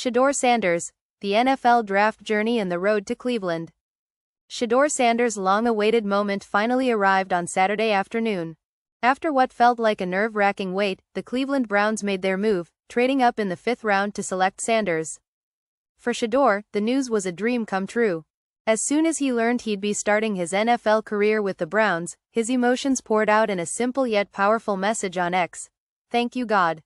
Shedeur Sanders, the NFL draft journey and the road to Cleveland. Shedeur Sanders' long-awaited moment finally arrived on Saturday afternoon. After what felt like a nerve-wracking wait, the Cleveland Browns made their move, trading up in the 5th round to select Sanders. For Shedeur, the news was a dream come true. As soon as he learned he'd be starting his NFL career with the Browns, his emotions poured out in a simple yet powerful message on X. "Thank you, God."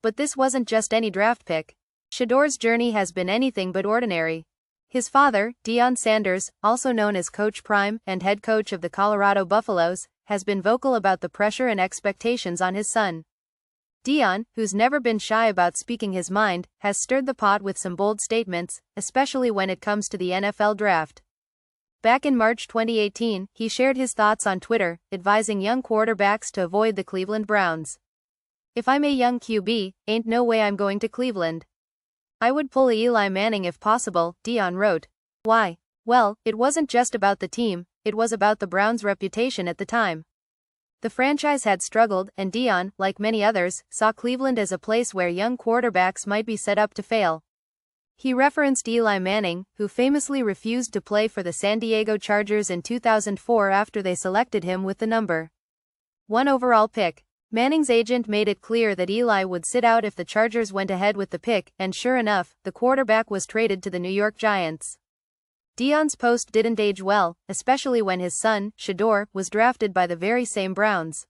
But this wasn't just any draft pick. Shedeur's journey has been anything but ordinary. His father, Deion Sanders, also known as Coach Prime and head coach of the Colorado Buffaloes, has been vocal about the pressure and expectations on his son. Deion, who's never been shy about speaking his mind, has stirred the pot with some bold statements, especially when it comes to the NFL draft. Back in March 2018, he shared his thoughts on Twitter, advising young quarterbacks to avoid the Cleveland Browns. "If I'm a young QB, ain't no way I'm going to Cleveland. I would pull Eli Manning if possible," Deion wrote. Why? Well, it wasn't just about the team, it was about the Browns' reputation at the time. The franchise had struggled, and Deion, like many others, saw Cleveland as a place where young quarterbacks might be set up to fail. He referenced Eli Manning, who famously refused to play for the San Diego Chargers in 2004 after they selected him with the number 1 overall pick. Manning's agent made it clear that Eli would sit out if the Chargers went ahead with the pick, and sure enough, the quarterback was traded to the New York Giants. Deion's post didn't age well, especially when his son, Shedeur, was drafted by the very same Browns.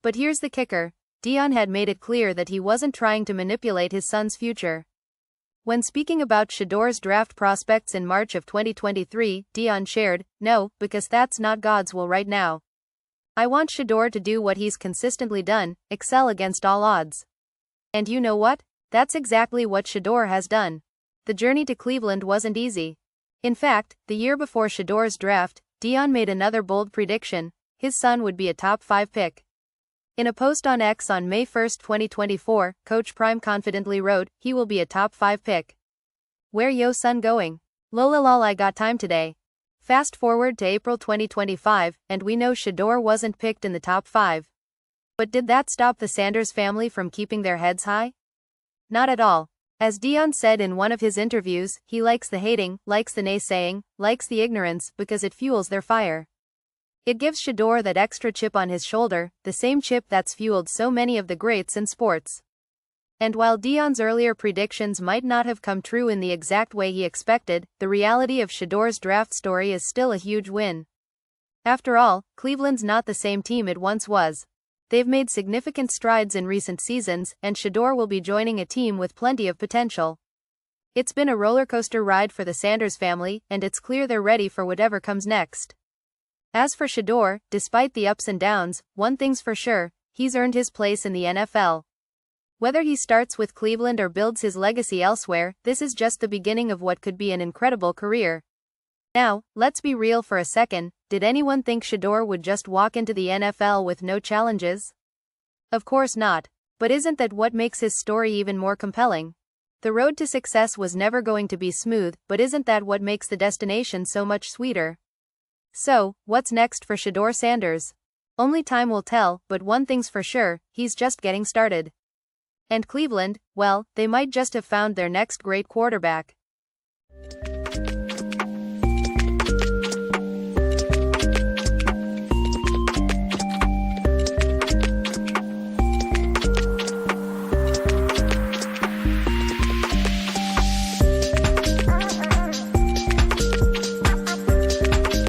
But here's the kicker: Deion had made it clear that he wasn't trying to manipulate his son's future. When speaking about Shedeur's draft prospects in March of 2023, Deion shared, "No, because that's not God's will right now. I want Shedeur to do what he's consistently done, excel against all odds." And you know what? That's exactly what Shedeur has done. The journey to Cleveland wasn't easy. In fact, the year before Shedeur's draft, Deion made another bold prediction: his son would be a top 5 pick. In a post on X on May 1, 2024, Coach Prime confidently wrote, "He will be a top 5 pick. Where yo son going? Lol, I got time today." Fast forward to April 2025, and we know Shedeur wasn't picked in the top 5. But did that stop the Sanders family from keeping their heads high? Not at all. As Deion said in one of his interviews, he likes the hating, likes the naysaying, likes the ignorance, because it fuels their fire. It gives Shedeur that extra chip on his shoulder, the same chip that's fueled so many of the greats in sports. And while Deion's earlier predictions might not have come true in the exact way he expected, the reality of Shedeur's draft story is still a huge win. After all, Cleveland's not the same team it once was. They've made significant strides in recent seasons, and Shedeur will be joining a team with plenty of potential. It's been a rollercoaster ride for the Sanders family, and it's clear they're ready for whatever comes next. As for Shedeur, despite the ups and downs, one thing's for sure: he's earned his place in the NFL. Whether he starts with Cleveland or builds his legacy elsewhere, this is just the beginning of what could be an incredible career. Now, let's be real for a second. Did anyone think Shedeur would just walk into the NFL with no challenges? Of course not. But isn't that what makes his story even more compelling? The road to success was never going to be smooth, but isn't that what makes the destination so much sweeter? So, what's next for Shedeur Sanders? Only time will tell, but one thing's for sure: he's just getting started. And Cleveland, well, they might just have found their next great quarterback.